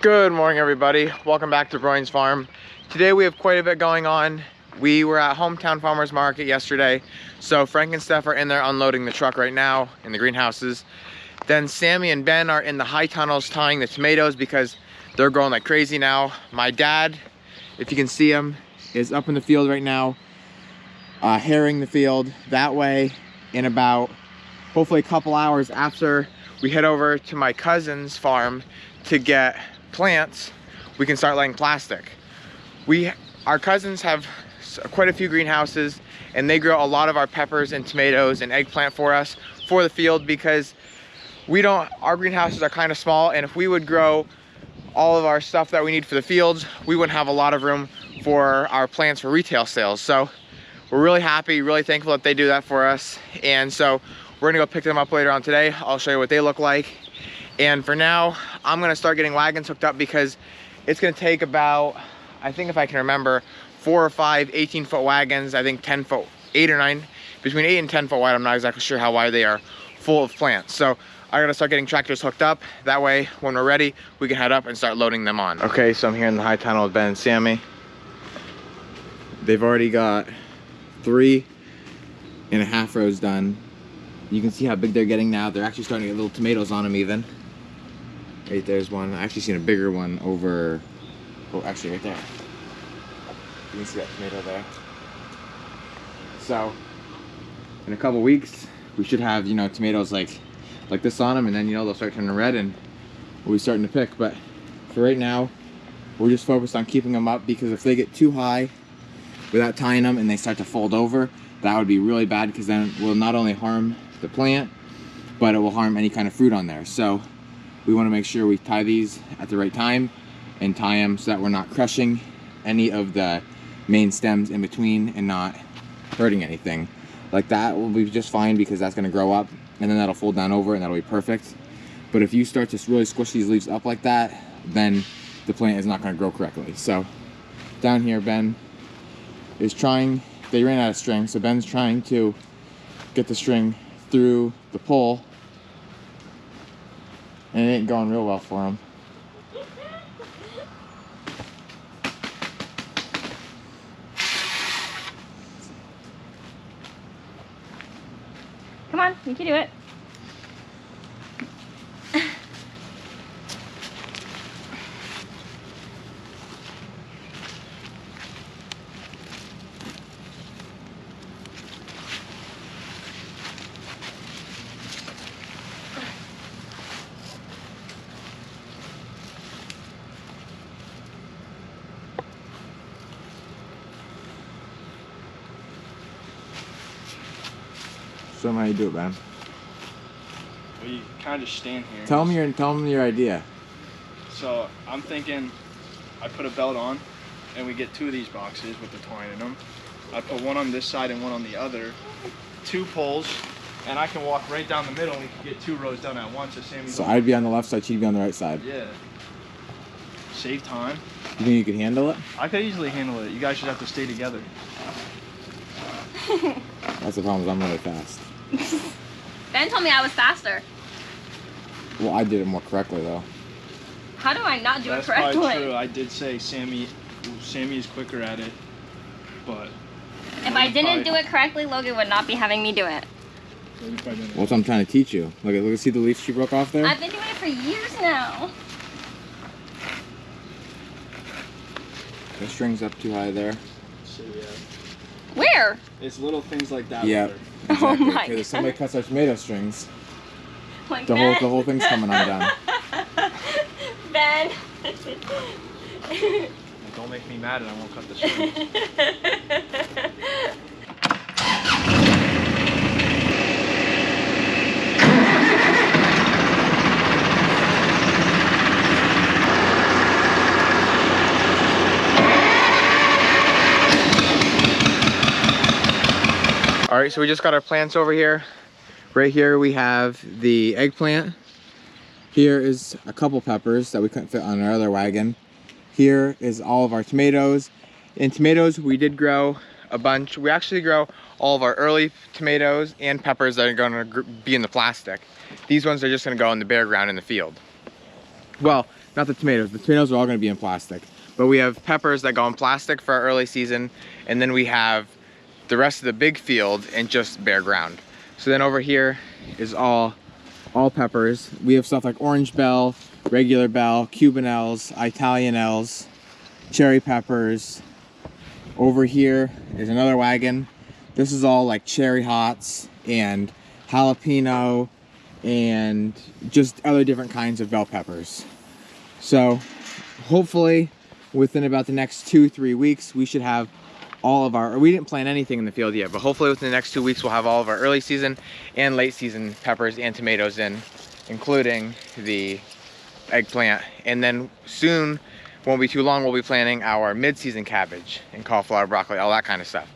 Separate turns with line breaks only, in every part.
Good morning, everybody. Welcome back to Broyans Farm. Today we have quite a bit going on. We were at Hometown Farmers Market yesterday, so Frank and Steph are in there unloading the truck right now in the greenhouses. Then Sammy and Ben are in the high tunnels tying the tomatoes because they're growing like crazy now. My dad, if you can see him, is up in the field right now, harrowing the field. That way, in about hopefully a couple hours after we head over to my cousin's farm to get plants, we can start laying plastic. Our cousins have quite a few greenhouses, and they grow a lot of our peppers and tomatoes and eggplant for us for the field because our greenhouses are kind of small, and if we would grow all of our stuff that we need for the fields, we wouldn't have a lot of room for our plants for retail sales. So we're really happy, really thankful that they do that for us. And so we're gonna go pick them up later on today. I'll show you what they look like. And for now, I'm gonna start getting wagons hooked up because it's gonna take about, I think if I can remember, 4 or 5 18-foot wagons, I think 10 foot, 8 or 9, between 8 and 10 foot wide, I'm not exactly sure how wide they are, full of plants. So I gotta start getting tractors hooked up. That way, when we're ready, we can head up and start loading them on. Okay, so I'm here in the high tunnel with Ben and Sammy. They've already got 3.5 rows done. You can see how big they're getting now. They're actually starting to get little tomatoes on them even. Right there's one. I actually seen a bigger one over, oh, actually right there. You can see that tomato there. So, in a couple weeks, we should have, tomatoes like this on them, and then, they'll start turning red and we'll be starting to pick. But for right now, we're just focused on keeping them up because if they get too high without tying them and they start to fold over, that would be really bad because then it will not only harm the plant, but it will harm any kind of fruit on there. So we want to make sure we tie these at the right time and tie them so that we're not crushing any of the main stems in between and not hurting anything. Like that will be just fine because that's going to grow up and then that'll fold down over and that'll be perfect. But if you start to really squish these leaves up like that, then the plant is not going to grow correctly. So down here, Ben is trying, they ran out of string, so Ben's trying to get the string through the pole, and it ain't going real well for him.
Come on, you can do it.
Show them how you do it, Ben.
Well, you kind of just stand here.
Tell them your idea.
So I'm thinking I put a belt on and we get 2 of these boxes with the twine in them. I put one on this side and one on the other. 2 poles, and I can walk right down the middle and we can get 2 rows done at once.
So I'd be on the left side, she'd be on the right side.
Yeah. Save time.
You think you could handle it?
I could easily handle it. You guys should have to stay together.
That's the problem, is I'm really fast.
Ben told me I was faster.
Well, I did it more correctly though.
How do I not do
That's
it correctly?
probably true. I did say Sammy is quicker at it, but
if I didn't do it correctly, Logan would not be having me do it.
Well, that's what I'm trying to teach you. Look, see the leaf she broke off there?
I've been doing it for years now.
The string's up too high there.
So, yeah.
Where?
It's little things like that.
Yeah.
Oh
Exactly.
my
Because if somebody cuts our tomato strings,
Like
the
Ben.
whole thing's coming undone.
Ben.
Don't make me mad and I won't cut the strings.
All right, so we just got our plants over here. Right here we have the eggplant. Here is a couple peppers that we couldn't fit on our other wagon. Here is all of our tomatoes. In tomatoes, we did grow a bunch. We actually grow all of our early tomatoes and peppers that are gonna be in the plastic. These ones are just gonna go in the bare ground in the field. Well, not the tomatoes. The tomatoes are all gonna be in plastic. But we have peppers that go in plastic for our early season, and then we have the rest of the big field in just bare ground. So then over here is all peppers. We have stuff like orange bell, regular bell, Cuban L's, Italian L's, cherry peppers. Over here is another wagon. This is all like cherry hots and jalapeno and just other different kinds of bell peppers. So hopefully within about the next 2-3 weeks, we should have all of our, we didn't plant anything in the field yet, but hopefully within the next 2 weeks, we'll have all of our early season and late season peppers and tomatoes in, including the eggplant. And then soon, won't be too long, we'll be planting our mid-season cabbage and cauliflower, broccoli, all that kind of stuff.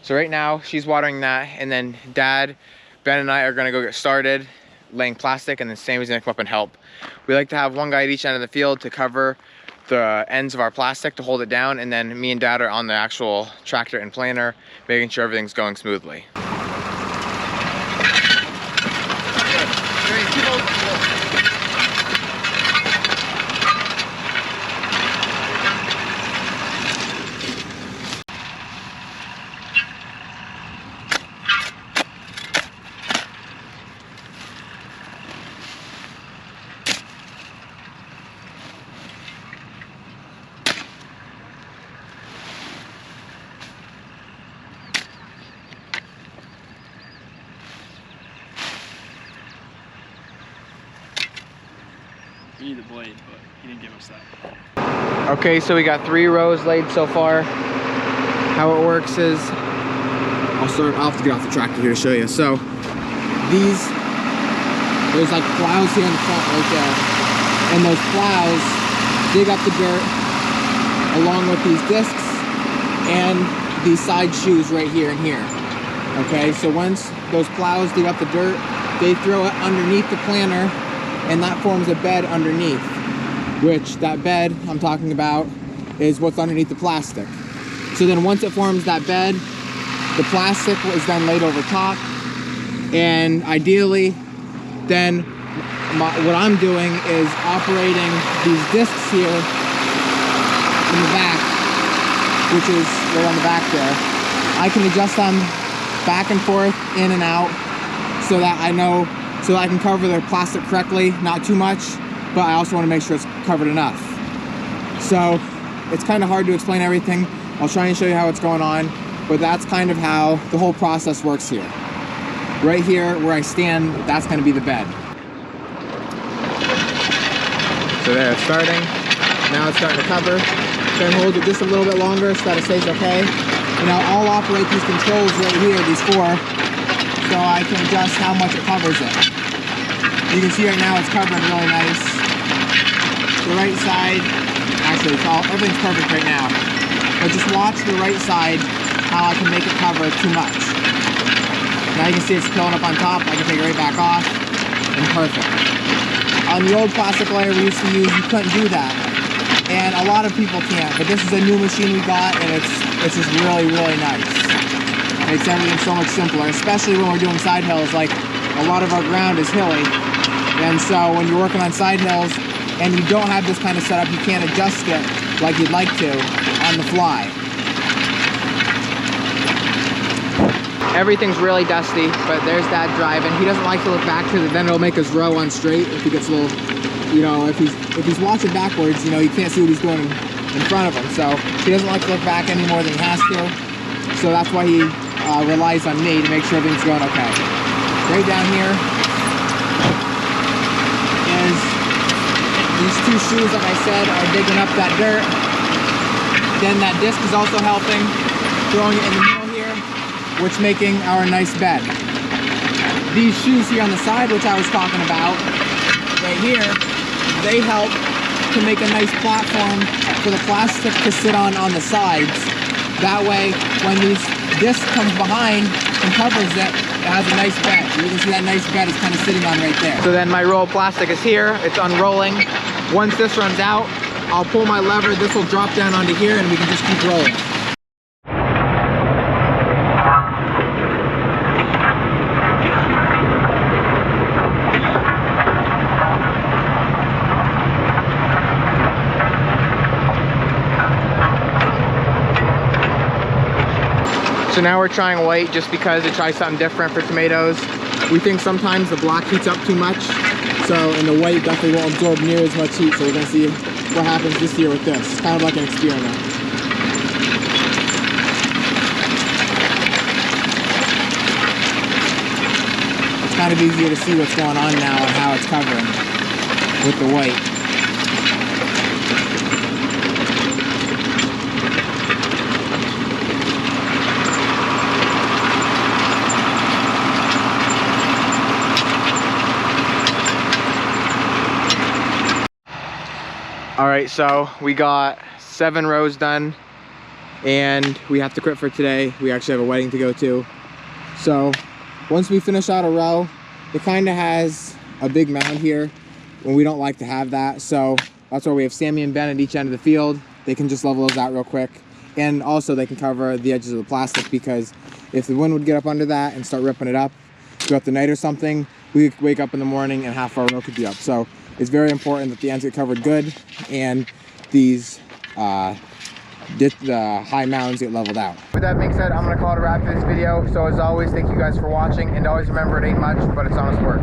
So right now, she's watering that, and then Dad, Ben, and I are gonna go get started laying plastic, and then Sammy's gonna come up and help. We like to have one guy at each end of the field to cover the ends of our plastic to hold it down, and then me and Dad are on the actual tractor and planter, making sure everything's going smoothly.
We need the blade, but he didn't give us that.
Okay, so we got 3 rows laid so far. How it works is, I'll have to get off the tractor here to show you. So there's like plows here in the front right there. And those plows dig up the dirt along with these discs and these side shoes right here and here. Okay, so once those plows dig up the dirt, they throw it underneath the planter, and that forms a bed underneath, which that bed I'm talking about is what's underneath the plastic. So then once it forms that bed, the plastic is then laid over top, and ideally then what I'm doing is operating these discs here in the back, which is right on the back there. I can adjust them back and forth, in and out, so that I can cover the plastic correctly, not too much, but I also want to make sure it's covered enough. So it's kind of hard to explain everything. I'll try and show you how it's going on, but that's kind of how the whole process works here. Right here where I stand, that's going to be the bed. So there, it's starting. Now it's starting to cover. Then hold it just a little bit longer so that it stays okay. And now I'll operate these controls right here, these 4, so I can adjust how much it covers it. You can see right now it's covering really nice. The right side, actually everything's perfect right now. But just watch the right side, how I can make it cover too much. Now you can see it's filling up on top. I can take it right back off, and perfect. On the old plastic layer we used to use, you couldn't do that. And a lot of people can't, but this is a new machine we got, and it's just really, really nice. Makes everything so much simpler, especially when we're doing side hills. Like, a lot of our ground is hilly, and so when you're working on side hills and you don't have this kind of setup, you can't adjust it like you'd like to on the fly. Everything's really dusty, but there's Dad driving. He doesn't like to look back because then it'll make his row on straight if he gets a little, you know, if he's watching backwards, you know, you can't see what he's doing in front of him. So he doesn't like to look back any more than he has to. So that's why he relies on me to make sure everything's going okay. Right down here is these 2 shoes, like I said, are digging up that dirt. Then that disc is also helping, throwing it in the middle here, which making our nice bed. These shoes here on the side, which I was talking about, right here, they help to make a nice platform for the plastic to sit on the sides. That way, when these disc comes behind and covers it, it has a nice bed. You can see that nice bed is kind of sitting on right there. So then my roll of plastic is here, it's unrolling. Once this runs out, I'll pull my lever, this will drop down onto here, and we can just keep rolling. So now we're trying white just because to try something different for tomatoes. We think sometimes the black heats up too much, and the white definitely won't absorb near as much heat. So we're gonna see what happens this year with this. It's kind of like an experiment. It's kind of easier to see what's going on now and how it's covering with the white. All right, so we got 7 rows done and we have to quit for today. We actually have a wedding to go to. So once we finish out a row, it kind of has a big mound here and we don't like to have that. So that's why we have Sammi and Ben at each end of the field. They can just level those out real quick. And also they can cover the edges of the plastic, because if the wind would get up under that and start ripping it up throughout the night or something, we could wake up in the morning and half our row could be up. So it's very important that the ends get covered good and these the high mounds get leveled out. With that being said, I'm gonna call it a wrap for this video. So as always, thank you guys for watching, and always remember, it ain't much, but it's honest work.